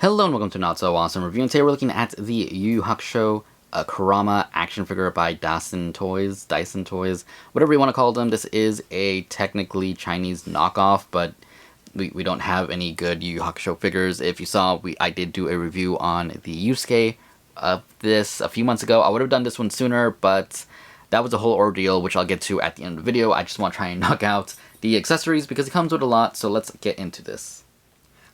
Hello and welcome to Not So Awesome Review, and today we're looking at the YuYu Hakusho Kurama action figure by Dasin Toys, whatever you want to call them. This is a technically Chinese knockoff, but we don't have any good YuYu Hakusho figures. If you saw, I did do a review on the Yusuke of this a few months ago. I would have done this one sooner, but that was a whole ordeal, which I'll get to at the end of the video. I just want to try and knock out the accessories because it comes with a lot, so let's get into this.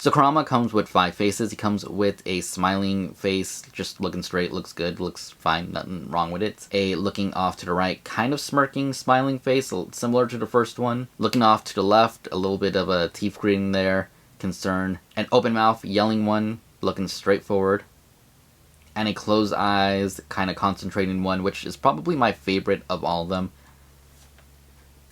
So Kurama comes with 5 faces. He comes with a smiling face, just looking straight, looks good, looks fine, nothing wrong with it. A looking off to the right, kind of smirking, smiling face, similar to the first one. Looking off to the left, a little bit of a teeth gritting there, concern. An open mouth, yelling one, looking straight forward. And a closed eyes, kind of concentrating one, which is probably my favorite of all of them.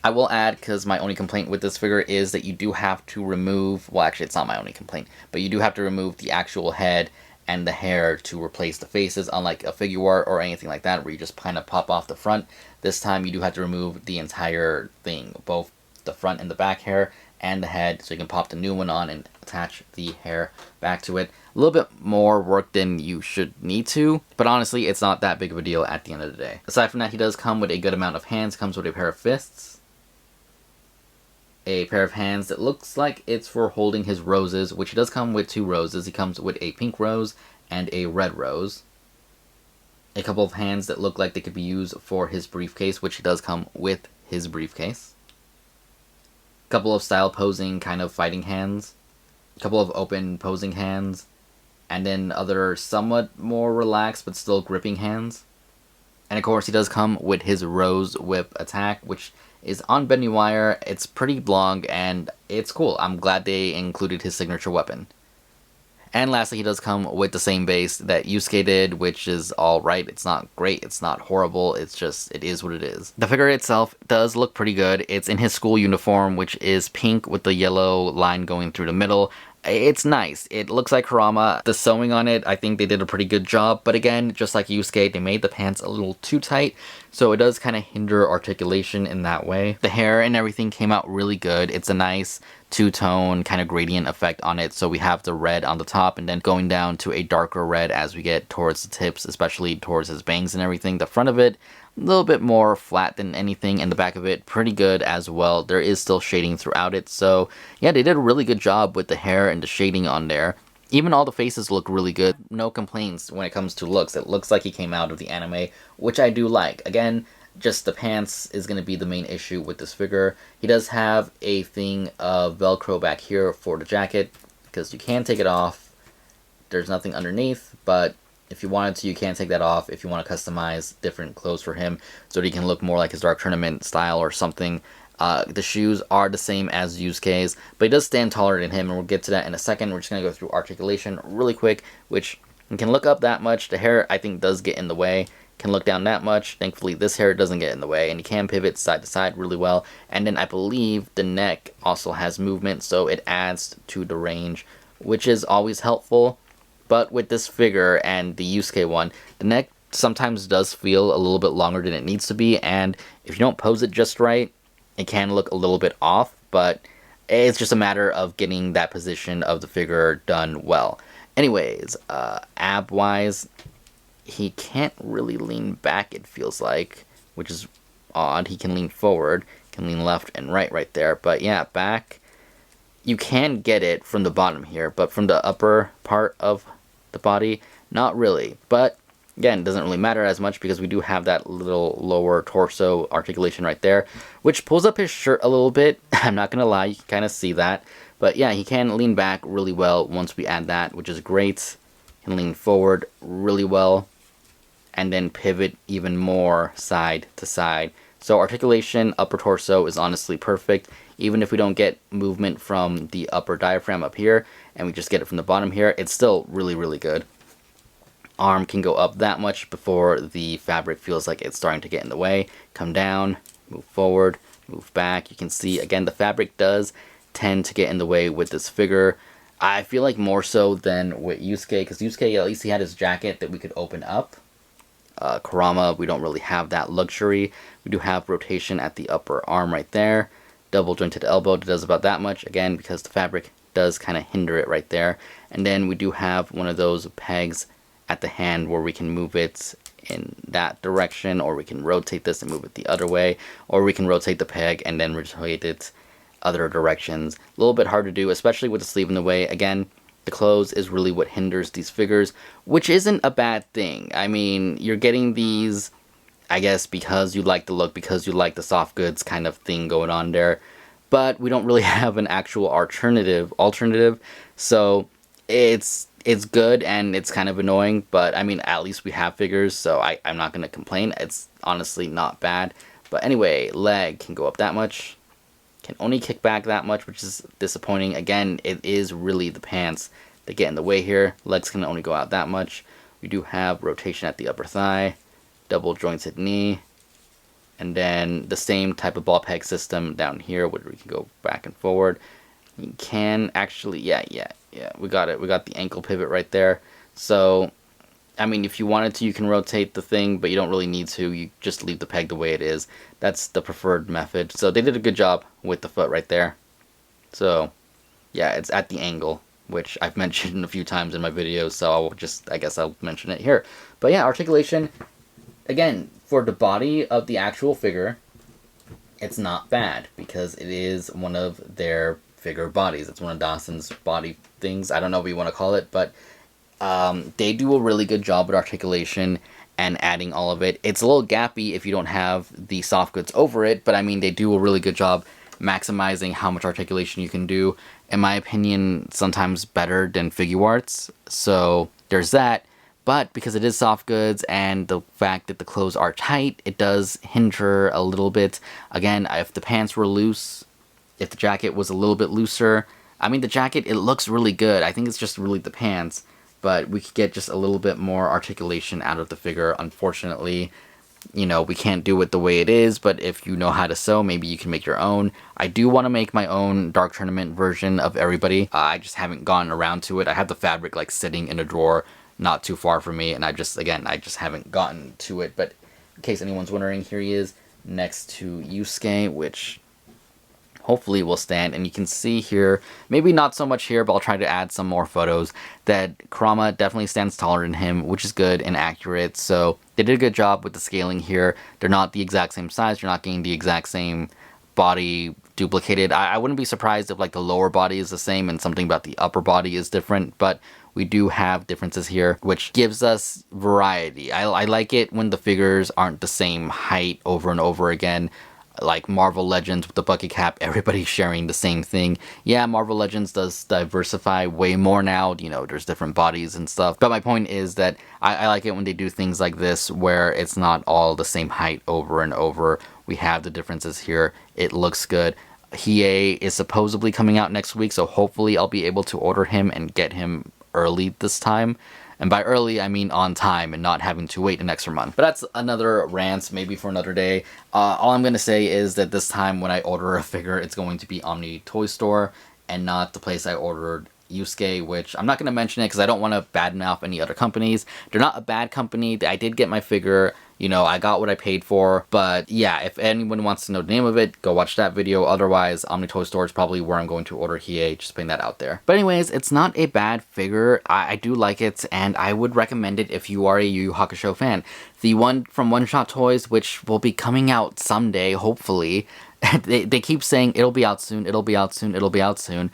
I will add, because my only complaint with this figure is that you do have to remove, well actually it's not my only complaint, but you do have to remove the actual head and the hair to replace the faces, unlike a figure art or anything like that where you just kind of pop off the front. This time you do have to remove the entire thing, both the front and the back hair and the head, so you can pop the new one on and attach the hair back to it. A little bit more work than you should need to, but honestly it's not that big of a deal at the end of the day. Aside from that, he does come with a good amount of hands, comes with a pair of fists, a pair of hands that looks like it's for holding his roses, which he does come with 2 roses. He comes with a pink rose and a red rose. A couple of hands that look like they could be used for his briefcase, which he does come with his briefcase. A couple of style posing kind of fighting hands. A couple of open posing hands. And then other somewhat more relaxed but still gripping hands. And of course he does come with his rose whip attack, which is on bending wire. It's pretty long and it's cool. I'm glad they included his signature weapon. And lastly, he does come with the same base that Yusuke did, which is alright. It's not great, it's not horrible, it's just, it is what it is. The figure itself does look pretty good. It's in his school uniform, which is pink with the yellow line going through the middle. It's nice. It looks like Kurama. The sewing on it, I think they did a pretty good job. But again, just like Yusuke, they made the pants a little too tight. So it does kind of hinder articulation in that way. The hair and everything came out really good. It's a nice two-tone kind of gradient effect on it. So we have the red on the top and then going down to a darker red as we get towards the tips, especially towards his bangs and everything. The front of it, a little bit more flat than anything, and the back of it pretty good as well. There is still shading throughout it, so yeah, they did a really good job with the hair and the shading on there. Even all the faces look really good. No complaints when it comes to looks. It looks like he came out of the anime, which I do like. Again, just the pants is going to be the main issue with this figure. He does have a thing of Velcro back here for the jacket, because you can take it off. There's nothing underneath, but if you wanted to, you can take that off if you want to customize different clothes for him so that he can look more like his Dark Tournament style or something. The shoes are the same as Yusuke's, but he does stand taller than him, and we'll get to that in a second. We're just going to go through articulation really quick, which you can look up that much. The hair, I think, does get in the way. Can look down that much. Thankfully, this hair doesn't get in the way, and he can pivot side to side really well. And then I believe the neck also has movement, so it adds to the range, which is always helpful. But with this figure and the Yusuke one, the neck sometimes does feel a little bit longer than it needs to be, and if you don't pose it just right, it can look a little bit off, but it's just a matter of getting that position of the figure done well. Anyways, ab-wise, he can't really lean back, it feels like, which is odd. He can lean forward, can lean left and right there, but yeah, back, you can get it from the bottom here, but from the upper part of the body, not really. But again, it doesn't really matter as much because we do have that little lower torso articulation right there, which pulls up his shirt a little bit. I'm not gonna lie, you can kind of see that. But yeah, he can lean back really well once we add that, which is great. He can lean forward really well and then pivot even more side to side. So articulation, upper torso is honestly perfect. Even if we don't get movement from the upper diaphragm up here, and we just get it from the bottom here, it's still really, really good. Arm can go up that much before the fabric feels like it's starting to get in the way. Come down, move forward, move back. You can see, again, the fabric does tend to get in the way with this figure. I feel like more so than with Yusuke, because Yusuke, at least he had his jacket that we could open up. Kurama, we don't really have that luxury. We do have rotation at the upper arm right there. Double jointed elbow does about that much, again, because the fabric does kind of hinder it right there. And then we do have one of those pegs at the hand where we can move it in that direction, or we can rotate this and move it the other way, or we can rotate the peg and then rotate it other directions. A little bit hard to do, especially with the sleeve in the way. Again, the clothes is really what hinders these figures, which isn't a bad thing. I mean, you're getting these, I guess, because you like the look, because you like the soft goods kind of thing going on there, but we don't really have an actual alternative, so it's good and it's kind of annoying, but I mean, at least we have figures, so I'm not gonna complain. It's honestly not bad. But anyway, leg can go up that much, can only kick back that much, which is disappointing. Again, it is really the pants that get in the way here. Legs can only go out that much. We do have rotation at the upper thigh, double jointed knee, and then the same type of ball peg system down here where we can go back and forward. You can actually, yeah, we got it. We got the ankle pivot right there. So, I mean, if you wanted to, you can rotate the thing, but you don't really need to. You just leave the peg the way it is. That's the preferred method. So they did a good job with the foot right there. So, yeah, it's at the angle, which I've mentioned a few times in my videos, so I guess I'll mention it here. But yeah, articulation, again, for the body of the actual figure, it's not bad, because it is one of their figure bodies. It's one of Dasin's body things. I don't know what you want to call it, but they do a really good job with articulation and adding all of it. It's a little gappy if you don't have the soft goods over it, but I mean, they do a really good job maximizing how much articulation you can do. In my opinion, sometimes better than figure arts. So there's that. But because it is soft goods and the fact that the clothes are tight, it does hinder a little bit. Again, if the pants were loose, if the jacket was a little bit looser, I mean, the jacket, it looks really good. I think it's just really the pants, but we could get just a little bit more articulation out of the figure. Unfortunately, you know, we can't do it the way it is, but if you know how to sew, maybe you can make your own. I do want to make my own Dark Tournament version of everybody. I just haven't gotten around to it. I have the fabric like sitting in a drawer not too far from me, and I just haven't gotten to it. But in case anyone's wondering, here he is next to Yusuke, which hopefully will stand. And you can see here, maybe not so much here, but I'll try to add some more photos, that Kurama definitely stands taller than him, which is good and accurate. So they did a good job with the scaling here. They're not the exact same size. You're not getting the exact same body duplicated. I wouldn't be surprised if like the lower body is the same and something about the upper body is different, but we do have differences here, which gives us variety. I like it when the figures aren't the same height over and over again. Like Marvel Legends with the bucket cap, everybody's sharing the same thing. Yeah, Marvel Legends does diversify way more now. You know, there's different bodies and stuff. But my point is that I like it when they do things like this, where it's not all the same height over and over. We have the differences here. It looks good. Hiei is supposedly coming out next week, so hopefully I'll be able to order him and get him early this time. And by early, I mean on time and not having to wait an extra month. But that's another rant, maybe for another day. All I'm going to say is that this time when I order a figure, it's going to be Omni Toy Store and not the place I ordered Yusuke, which I'm not going to mention it because I don't want to badmouth any other companies. They're not a bad company. I did get my figure. You know, I got what I paid for. But yeah, if anyone wants to know the name of it, go watch that video. Otherwise, Omni Toy Store is probably where I'm going to order Hiei. Just putting that out there. But anyways, it's not a bad figure. I do like it, and I would recommend it if you are a Yu Yu Hakusho fan. The one from One Shot Toys, which will be coming out someday, hopefully. They keep saying it'll be out soon, it'll be out soon, it'll be out soon.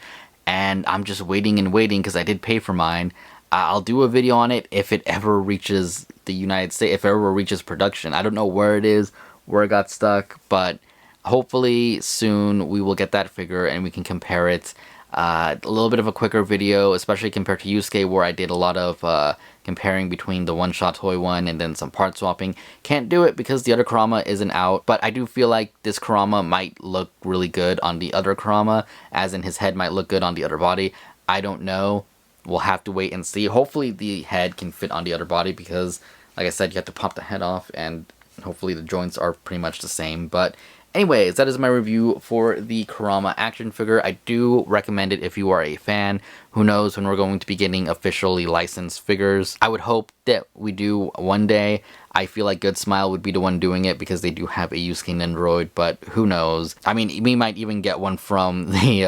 And I'm just waiting and waiting because I did pay for mine. I'll do a video on it if it ever reaches the United States, if it ever reaches production. I don't know where it is, where it got stuck, but hopefully soon we will get that figure and we can compare it. A little bit of a quicker video, especially compared to Yusuke, where I did a lot of comparing between the one-shot toy one and then some part swapping. Can't do it because the other Kurama isn't out, but I do feel like this Kurama might look really good on the other Kurama, as in his head might look good on the other body. I don't know. We'll have to wait and see. Hopefully the head can fit on the other body because, like I said, you have to pop the head off, and hopefully the joints are pretty much the same. But anyways, that is my review for the Kurama action figure. I do recommend it if you are a fan. Who knows when we're going to be getting officially licensed figures. I would hope that we do one day. I feel like Good Smile would be the one doing it because they do have a Yusuke Nendoroid, but who knows? I mean, we might even get one from the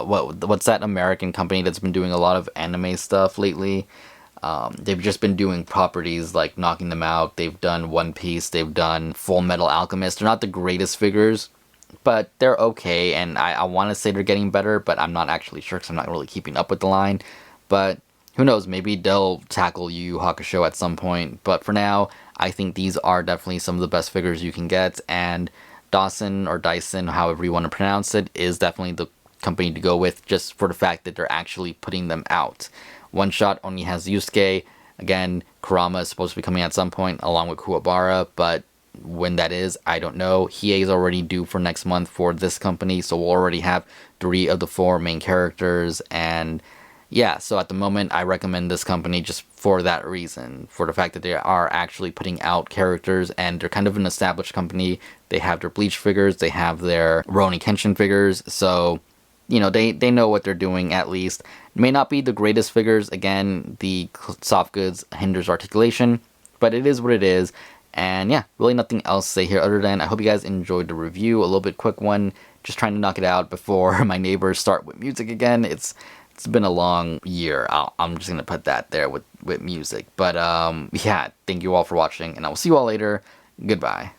what's that American company that's been doing a lot of anime stuff lately? They've just been doing properties like knocking them out. They've done One Piece. They've done Full Metal Alchemist. They're not the greatest figures, but they're okay. And I want to say they're getting better, but I'm not actually sure because I'm not really keeping up with the line. But who knows? Maybe they'll tackle Yu Yu Hakusho at some point. But for now, I think these are definitely some of the best figures you can get. And Dasin or Dyson, however you want to pronounce it, is definitely the company to go with just for the fact that they're actually putting them out. One Shot only has Yusuke. Again, Kurama is supposed to be coming at some point along with Kuwabara, but when that is, I don't know. Hiei is already due for next month for this company, so we'll already have 3 of the 4 main characters. And yeah, so at the moment, I recommend this company just for that reason, for the fact that they are actually putting out characters, and they're kind of an established company. They have their Bleach figures, they have their Rurouni Kenshin figures, so they know what they're doing at least. It may not be the greatest figures. Again, the soft goods hinders articulation, but it is what it is. And yeah, really nothing else to say here other than I hope you guys enjoyed the review. A little bit quick one, just trying to knock it out before my neighbors start with music again. It's been a long year. I'm just gonna put that there with music. But yeah, thank you all for watching, and I will see you all later. Goodbye.